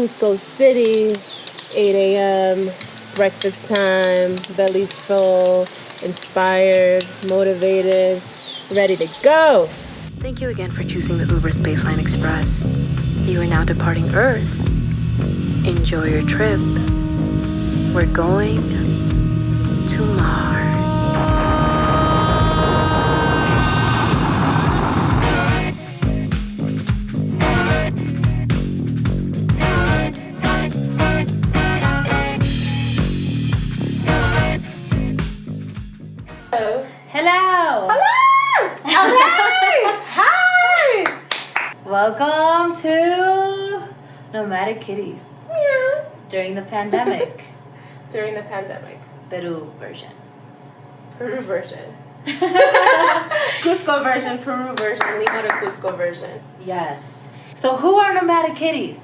Cusco City, 8 a.m., breakfast time, belly's full, inspired, motivated, ready to go. Thank you again for choosing the Uber Spaceline Express. You are now departing Earth. Enjoy your trip. We're going to Mars. Hello! Hello! Okay! Hi! Welcome to Nomadic Kitties Yeah. during the pandemic. During the pandemic. Peru version. Peru version. Cusco version, Peru version, Lima to Cusco version. Yes. So who are Nomadic Kitties?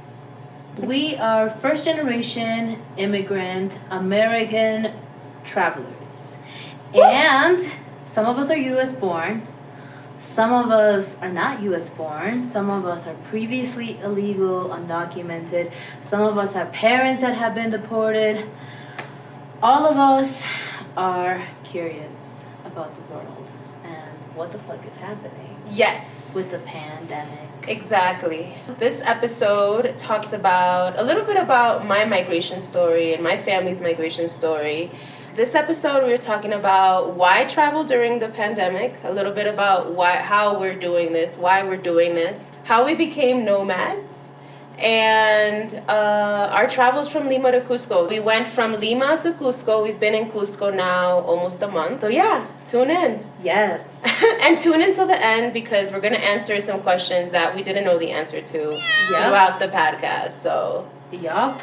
We are first generation immigrant American travelers. And some of us are US born. Some of us are not US born. Some of us are previously illegal, undocumented. Some of us have parents that have been deported. All of us are curious about the world and what the fuck is happening Yes. with the pandemic. Exactly. This episode talks about a little bit about my migration story and my family's migration story. This episode we're talking about why travel during the pandemic, a little bit about how we're doing this, why we're doing this, how we became nomads, and our travels from Lima to Cusco. We went from Lima to Cusco. We've been in Cusco now almost a month. So yeah, tune in. Yes. And tune in till the end because we're going to answer some questions that we didn't know the answer to throughout the podcast. So, Yup.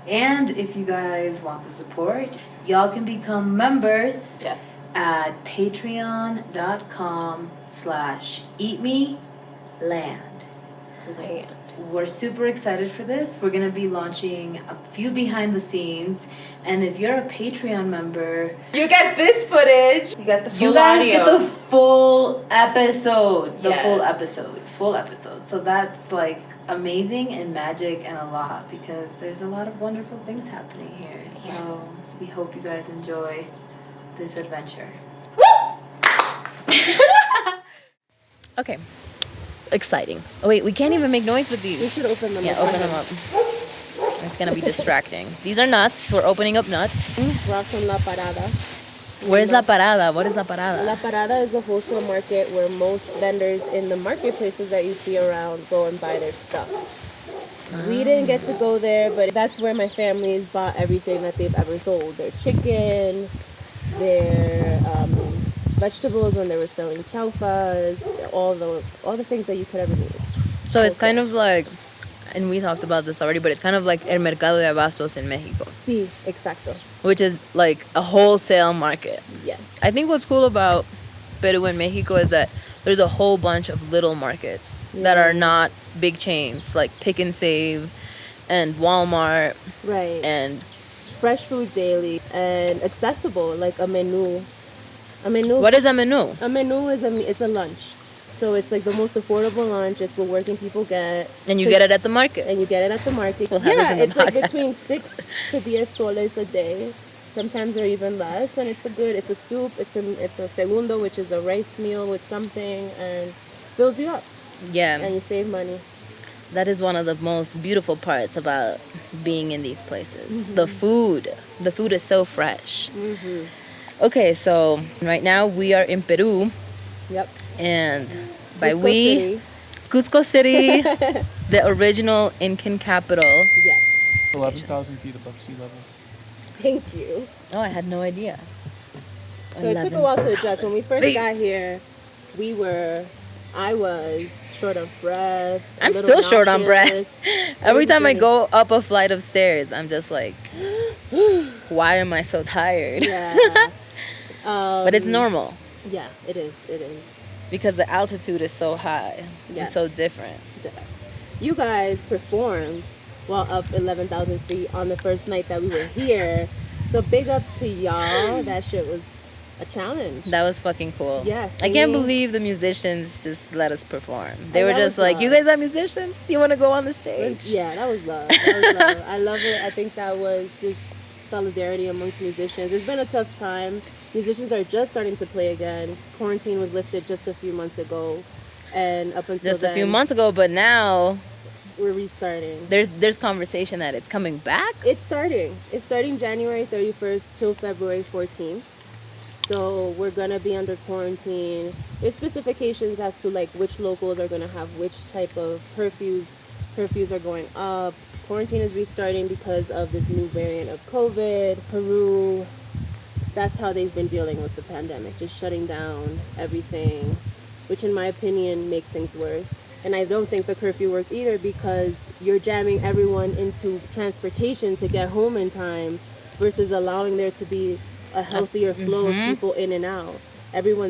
And if you guys want to support, y'all can become members at patreon.com/eatme.land. We're super excited for this. We're going to be launching a few behind the scenes. And if you're a Patreon member, you get this footage. You get the full you guys audio. get the full episode. The Yes. full episode. So that's like amazing and magic and a lot because there's a lot of wonderful things happening here. Yes. So we hope you guys enjoy this adventure. Okay. Exciting. Oh wait, we can't even make noise with these. We should open them up. Yeah, open them up. It's gonna be distracting. These are nuts. We're opening up nuts. We're from La Parada. Where's La Parada? What is La Parada? La Parada is a wholesale market where most vendors in the marketplaces that you see around go and buy their stuff. We didn't get to go there, but that's where my family's bought everything that they've ever sold. Their chicken, their vegetables when they were selling chaufas, all the things that you could ever need. So it's kind of like, and we talked about this already, but it's kind of like El Mercado de Abastos in Mexico. Sí, exacto. Which is like a wholesale market. Yes. I think what's cool about Peru and Mexico is that there's a whole bunch of little markets that are not big chains, like Pick and Save and Walmart. Right. And fresh food daily and accessible, like a menu. A menu. What is a menu? A menu is it's a lunch. So it's like the most affordable lunch. It's what working people get. And you get it at the market. And you get it at the market. We'll have this in the it's like podcast. between 6 to 10 soles a day. Sometimes they're even less. And it's a soup. It's a segundo, which is a rice meal with something, and fills you up. Yeah. And you save money. That is one of the most beautiful parts about being in these places. Mm-hmm. The food is so fresh. Mm-hmm. Okay, so right now we are in Peru. Yep. And by Cusco City, Cusco City, the original Incan capital. Yes. 11,000 feet above sea level. Thank you. Oh, I had no idea. So it took a while to adjust. When we first got here, I was short of breath. I'm still short on breath. Every time I go up a flight of stairs, I'm just like, why am I so tired? Yeah. But it's normal. Yeah, it is. It is. Because the altitude is so high and so different. Yes. You guys performed while up 11,000 feet on the first night that we were here. So big ups to y'all. That shit was a challenge. That was fucking cool. Yes, I can't believe the musicians just let us perform. They were just like, love. "You guys are musicians? You want to go on the stage?" That was love. That was love. I love it. I think that was just solidarity amongst musicians. It's been a tough time. Musicians are just starting to play again. Quarantine was lifted just a few months ago, and up until Just a few months ago, but now we're restarting. there's conversation that it's coming back. It's starting. It's starting January 31st till February 14th. So we're gonna be under quarantine. There's specifications as to like which locals are gonna have which type of curfews. Curfews are going up. Quarantine is restarting because of this new variant of COVID. Peru, that's how they've been dealing with the pandemic, just shutting down everything, which in my opinion makes things worse. And I don't think the curfew worked either because you're jamming everyone into transportation to get home in time versus allowing there to be a healthier flow of people in and out. Everyone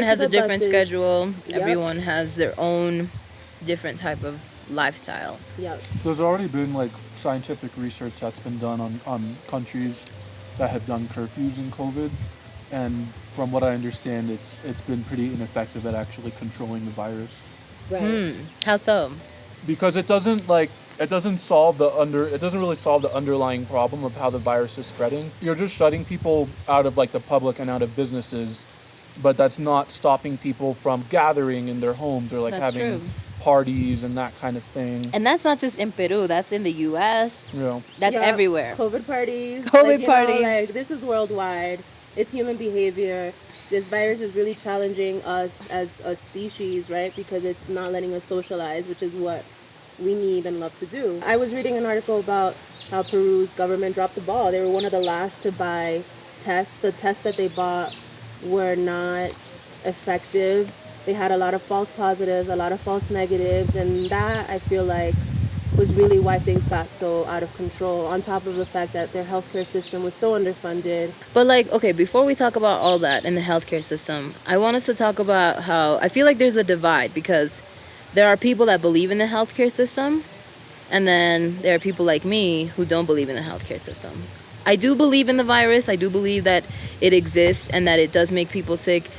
has a different schedule. Yep. Everyone has their own different type of lifestyle. Yep. There's already been like scientific research that's been done on countries that have done curfews in COVID, and from what I understand, it's been pretty ineffective at actually controlling the virus. Right. How so? Because it doesn't really solve the underlying problem of how the virus is spreading. You're just shutting people out of like the public and out of businesses, but that's not stopping people from gathering in their homes or like That's having true. parties and that kind of thing. And that's not just in Peru. That's in the U.S. Yeah. That's Yeah, everywhere. COVID parties. COVID parties. Like, this is worldwide. It's human behavior. This virus is really challenging us as a species, right? Because it's not letting us socialize, which is what we need and love to do. I was reading an article about how Peru's government dropped the ball. They were one of the last to buy tests. The tests that they bought were not effective. They had a lot of false positives, a lot of false negatives, and that, I feel like, was really why things got so out of control, on top of the fact that their healthcare system was so underfunded. But like, okay, before we talk about all that in the healthcare system, I want us to talk about how I feel like there's a divide because there are people that believe in the healthcare system, and then there are people like me who don't believe in the healthcare system. I do believe in the virus. I do believe that it exists and that it does make people sick,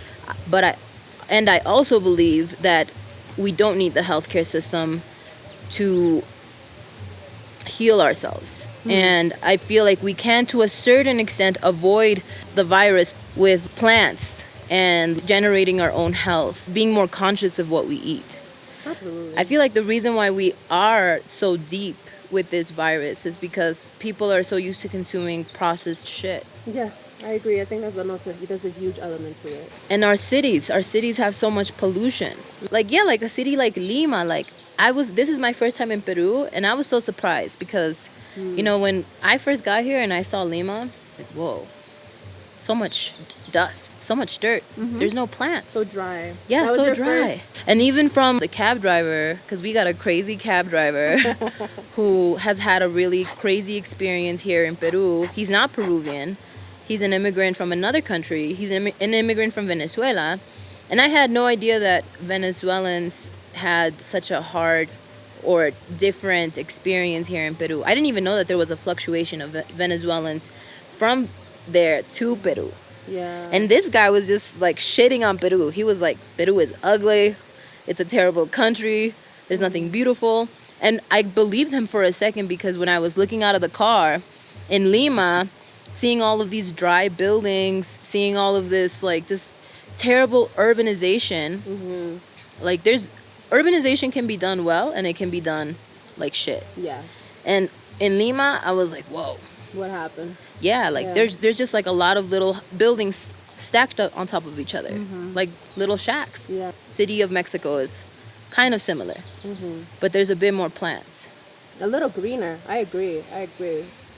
but I also believe that we don't need the healthcare system to heal ourselves. And I feel like we can, to a certain extent, avoid the virus with plants and generating our own health, being more conscious of what we eat. Absolutely. I feel like the reason why we are so deep with this virus is because people are so used to consuming processed shit. Yeah, I agree. I think there's a huge element to it. And our cities have so much pollution. Like a city like Lima, this is my first time in Peru, and I was so surprised because, when I first got here and I saw Lima, like, whoa, so much dust, so much dirt. There's no plants. So dry. Yeah, That was so your dry. first- And even from the cab driver, because we got a crazy cab driver who has had a really crazy experience here in Peru. He's not Peruvian. He's an immigrant from another country. He's an immigrant from Venezuela. And I had no idea that Venezuelans had such a hard or different experience here in Peru. I didn't even know that there was a fluctuation of Venezuelans from there to Peru. Yeah. And this guy was just like shitting on Peru. He was like, Peru is ugly. It's a terrible country. There's nothing beautiful. And I believed him for a second because when I was looking out of the car in Lima, seeing all of these dry buildings, seeing all of this like just terrible urbanization, like urbanization can be done well and it can be done like shit. Yeah. And in Lima, I was like, whoa. What happened? Yeah, like there's just like a lot of little buildings stacked up on top of each other, like little shacks. Yeah. City of Mexico is kind of similar, but there's a bit more plants. A little greener. I agree.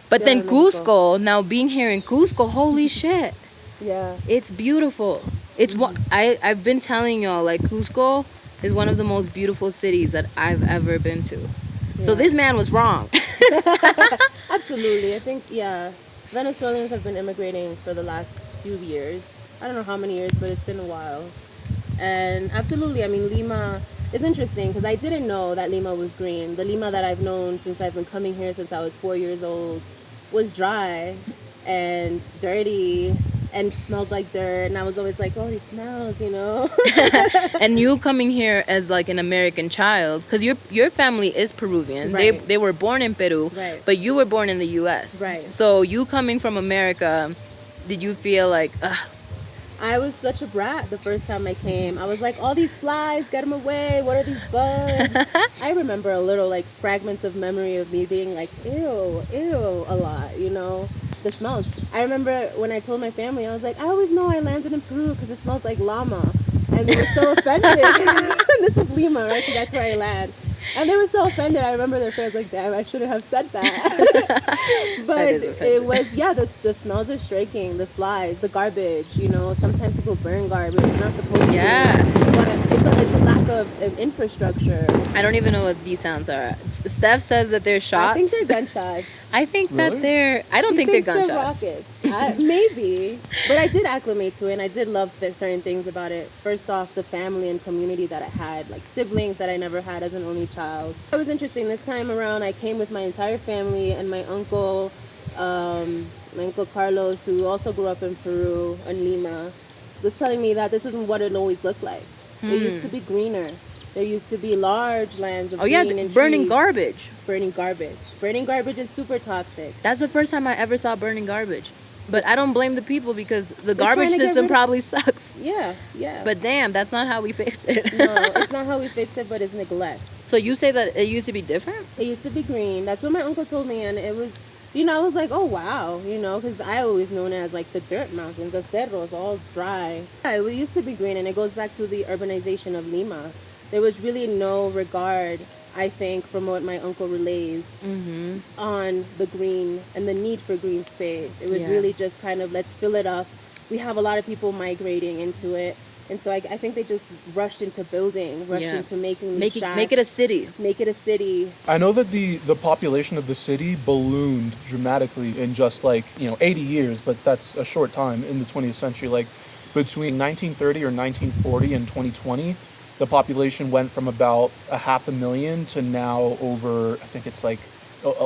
But Yeah, then Mexico. Cusco, now being here in Cusco, holy shit, Yeah. it's beautiful. It's what I've been telling y'all, like Cusco is one of the most beautiful cities that I've ever been to. So this man was wrong. Absolutely. I think, Venezuelans have been immigrating for the last few years. I don't know how many years, but it's been a while. And absolutely, I mean, Lima is interesting because I didn't know that Lima was green. The Lima that I've known since I've been coming here since I was 4 years old was dry and dirty and smelled like dirt. And I was always like, oh, these smells, you know. And you coming here as like an American child, because your family is Peruvian. Right. They were born in Peru, Right. but you were born in the U.S. Right. So you coming from America, did you feel like, ugh? I was such a brat the first time I came. I was like, all these flies, get them away. What are these bugs? I remember a little, like, fragments of memory of me being like, ew, a lot, you know? The smells. I remember when I told my family, I was like, I always know I landed in Peru because it smells like llama. And they were so offended. This is Lima, right? So that's where I land. And they were so offended. I remember their face like, damn, I shouldn't have said that. But That is offensive. it was, yeah, the smells are striking. The flies, the garbage, you know. Sometimes people burn garbage. They're not supposed Yeah. to. But it's a lack of infrastructure. I don't even know what these sounds are. Steph says that they're shots. I think they're gunshots. I think Really? that they're. I don't She think they're thinks gunshots. rockets. Maybe. But I did acclimate to it, and I did love certain things about it. First off, the family and community that I had, like siblings that I never had as an only child. It was interesting. This time around, I came with my entire family and my uncle Carlos, who also grew up in Peru, in Lima, was telling me that this isn't what it always looked like. It used to be greener. There used to be large lands of Oh yeah, green and burning trees. garbage. Burning garbage. Burning garbage is super toxic. That's the first time I ever saw burning garbage. But I don't blame the people because the They're trying garbage to get system rid of- probably sucks. Yeah. But damn, that's not how we fix it. No, it's not how we fix it, but it's neglect. So you say that it used to be different? It used to be green. That's what my uncle told me, and it was, you know, I was like, oh wow, you know, because I always known it as like the dirt mountains, the cerros, all dry. Yeah, it used to be green, and it goes back to the urbanization of Lima. There was really no regard, I think, from what my uncle relays, on the green and the need for green space. It was Yeah. really just kind of, let's fill it up. We have a lot of people migrating into it. And so I think they just rushed into building, rushed Yeah. into making these Make it shacks. make it a city. Make it a city. I know that the population of the city ballooned dramatically in just 80 years, but that's a short time in the 20th century. Like between 1930 or 1940 and 2020, the population went from about 500,000 to now over, I think it's like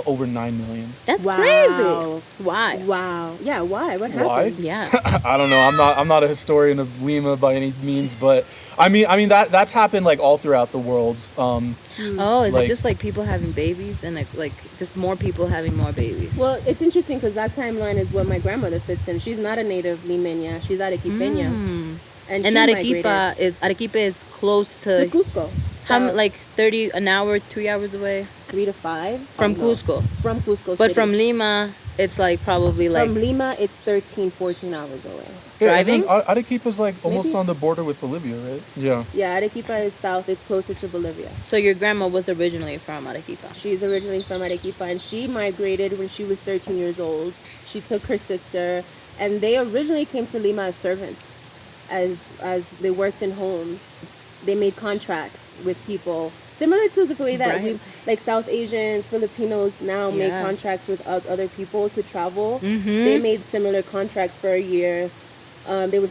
over 9 million. That's Wow. crazy. Why? Wow. Yeah, why? What Why? happened? Yeah. I don't know. I'm not a historian of Lima by any means, but I mean that's happened like all throughout the world. Oh, is Like- it just like people having babies and like just more people having more babies? Well, it's interesting because that timeline is what my grandmother fits in. She's not a native Limeña. She's Arequipeña. And And she Arequipa is close migrated to to Cusco. So, like 30 an hour, 3 hours away 3 to 5. from Oh, no. Cusco. From Cusco But City. from Lima, it's like probably like From Lima, it's 13, 14 hours away. driving. Arequipa's like almost Maybe. on the border with Bolivia, right? Yeah. Yeah, Arequipa is south. It's closer to Bolivia. So your grandma was originally from Arequipa. She's originally from Arequipa, and she migrated when she was 13 years old. She took her sister, and they originally came to Lima as servants, as they worked in homes. They made contracts with people, similar to the way that Right. like South Asians, Filipinos now make Yeah. contracts with other people to travel. They made similar contracts for a year. They were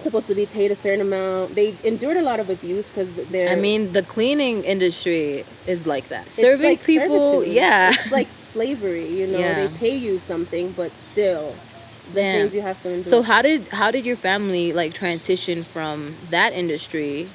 supposed to be paid a certain amount. They endured a lot of abuse because they're. I mean, the cleaning industry is like that. It's Serving like people, servitude. yeah. It's like slavery, you know. Yeah. They pay you something, but still, the Yeah. things you have to endure. So how did your family like transition from that industry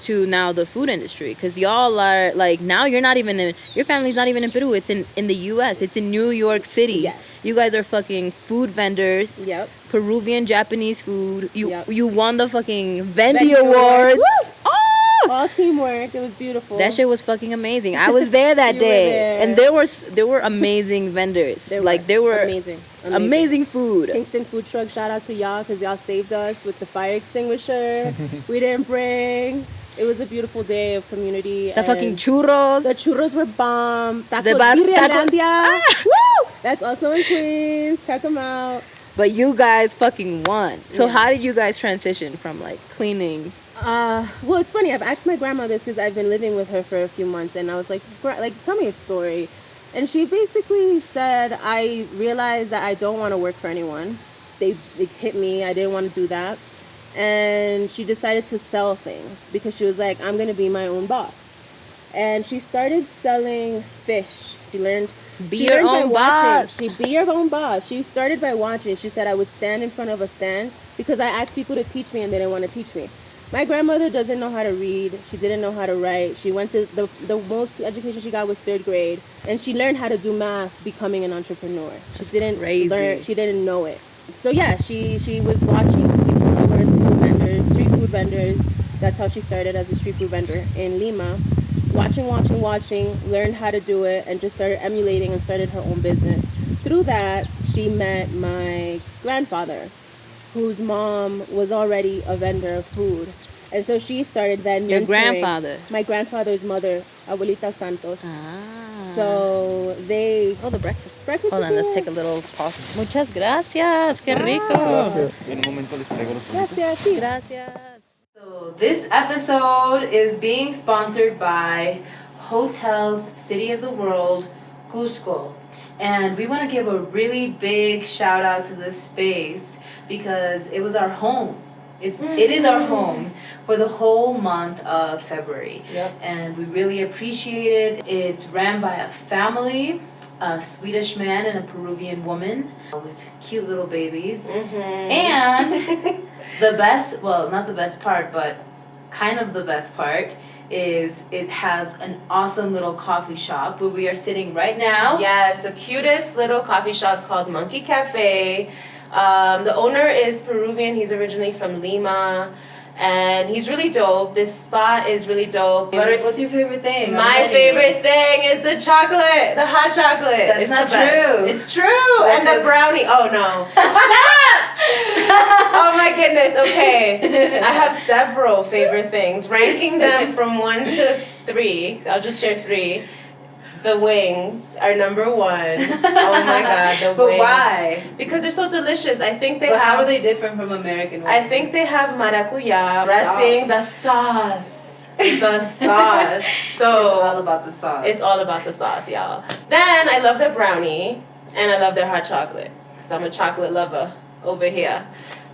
to now the food industry? Because y'all are like, now you're not even in, your family's not even in Peru. It's in the U.S. It's in New York City. Yes. You guys are fucking food vendors. Yep. Peruvian Japanese food. Yep. You won the fucking Vendy Vendy Awards. Awards. Oh! All teamwork. It was beautiful. That shit was fucking amazing. I was there that You were day, there. and there were amazing vendors. There were amazing food. Kingston Food Truck, shout out to y'all because y'all saved us with the fire extinguisher. We didn't bring. It was a beautiful day of community. The fucking churros. The churros were bomb. Tacos The taco- Birrialandia. Woo! That's also in Queens. Check them out. But you guys fucking won. So Yeah. how did you guys transition from like cleaning? Well, it's funny. I've asked my grandma this because I've been living with her for a few months, and I was like, tell me a story. And she basically said, I realized that I don't want to work for anyone. They hit me. I didn't want to do that. And she decided to sell things because she was like, I'm going to be my own boss. And she started selling fish She learned. Be she your learned by own watching. boss. She be your own boss. She started by watching. She said I would stand in front of a stand because I asked people to teach me and they didn't want to teach me. My grandmother doesn't know how to read. She didn't know how to write. She went to the most education she got was 3rd grade, and she learned how to do math becoming an entrepreneur. She didn't crazy. learn. She didn't know it. So yeah, she was watching people that were food vendors, street food vendors. That's how she started as a street food vendor in Lima. Watching, learned how to do it, and just started emulating and started her own business. Through that, she met my grandfather, whose mom was already a vendor of food. And so she started then Your mentoring grandfather? My grandfather's mother, Abuelita Santos. Ah. So they... Oh, the breakfast. Breakfast Hold is on, let's here. take a little pause. Muchas gracias. Qué rico. Gracias. Gracias, sí. Gracias. So this episode is being sponsored by Hotels City of the World, Cusco. And we want to give a really big shout out to this space because it was our home. It is our home for the whole month of February. Yep. And we really appreciate it. It's ran by a family, a Swedish man and a Peruvian woman with cute little babies. And the best, well, not the best part, but kind of the best part is it has an awesome little coffee shop where we are sitting right now. Yes, the cutest little coffee shop called Monkey Cafe. The owner is Peruvian. He's originally from Lima. And he's really dope. This spot is really dope. What's your favorite thing? My favorite thing is the chocolate, the hot chocolate. That's It's not the best. true. It's true. What's And the it? brownie. Oh no. Shut up! Oh my goodness. Okay. I have several favorite things. Ranking them from 1 to 3. I'll just share 3. The wings are number 1. Oh my god, the But wings. why? Because they're so delicious. I think they But have. how are they different from American ones? I think they have maracuya dressing, the sauce. The sauce. It's all So about the sauce. it's all about the sauce, y'all. Then I love their brownie and I love their hot chocolate because I'm a chocolate lover over here.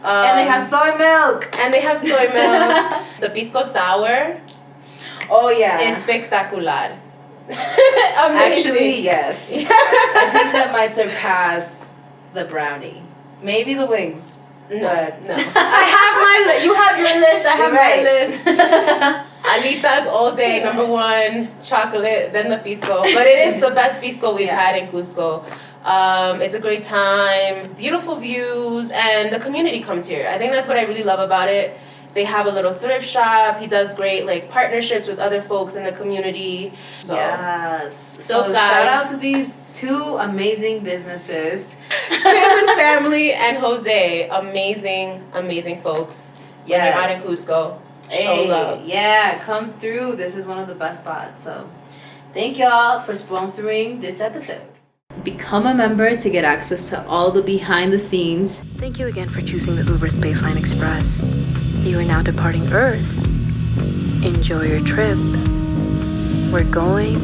And they have soy milk. And they have soy milk. The pisco sour Oh yeah. espectacular. Amazing. Actually, yes. I think that might surpass the brownie. Maybe the wings. No, But no. I have my list. You have your list. I have my Right. list. Alitas all day. Number 1, chocolate, then the pisco. But it is the best pisco we've had in Cusco. It's a great time, beautiful views, and the community comes here. I think that's what I really love about it. They have a little thrift shop. He does great like partnerships with other folks in the community. So Yes. So So guys- shout out to these 2 amazing businesses. Tim and family and Jose, amazing folks. When Yes. you're out in Cusco. Show Hey, love. yeah, come through. This is one of the best spots. So thank y'all for sponsoring this episode. Become a member to get access to all the behind the scenes. Thank you again for choosing the Uber Spaceline Express. You are now departing Earth. Enjoy your trip. We're going